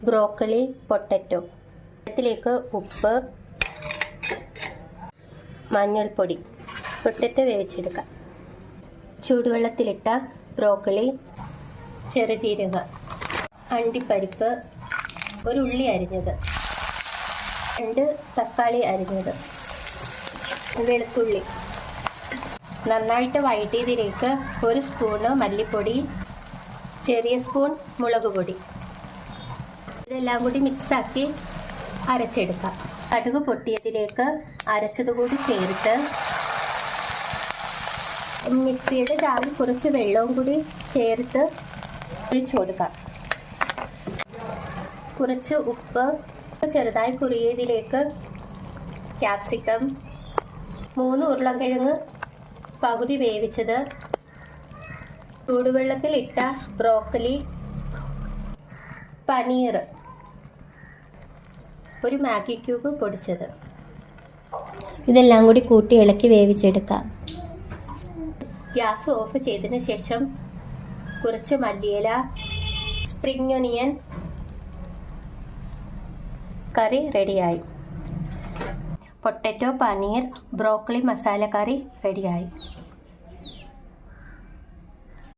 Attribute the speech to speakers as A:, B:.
A: Broccoli, potato. ഇതിലേക്ക് ഉപ്പ്, മഞ്ഞൾപ്പൊടി. പൊട്ടറ്റോ വേവിച്ചെടുക്കാം. ചൂടുവെള്ളത്തിലിട്ട ബ്രോക്കലി, ചെറുജീരകം, അണ്ടിപ്പരിപ്പ്, ഒരു ഉള്ളി അരിഞ്ഞത്, 2 തക്കാളി അരിഞ്ഞത്, വെളുത്തുള്ളി. നന്നായിട്ട് വഴറ്റിയതിലേക്ക് 1 സ്പൂണ് മല്ലിപ്പൊടി, ചെറിയ സ്പൂൺ മുളക് പൊടി. ഇതെല്ലാം കൂടി മിക്സാക്കി അരച്ചെടുക്കാം. കടുക് പൊട്ടിയതിലേക്ക് അരച്ചത് കൂടി ചേർത്ത് മിക്സിയുടെ ജാറിൽ കുറച്ച് വെള്ളവും കൂടി ചേർത്ത് ഒഴിച്ചു കൊടുക്കാം. കുറച്ച് ഉപ്പ്, ചെറുതായി കുറിയതിലേക്ക് ക്യാപ്സിക്കം, 3 ഉരുളക്കിഴങ്ങ് പകുതി വേവിച്ചത്, ചൂടുവെള്ളത്തിലിട്ട ബ്രോക്കലി, പനീർ, 1 മാഗി ക്യൂബ് പൊടിച്ചത്. ഇതെല്ലാം കൂടി കൂട്ടി ഇളക്കി വേവിച്ചെടുക്കാം. ഗ്യാസ് ഓഫ് ചെയ്തതിന് ശേഷം കുറച്ച് മല്ലിയില, സ്പ്രിംഗ് ഒനിയൻ. കറി റെഡിയായി. Potato, paneer, broccoli masala curry റെഡിയായി.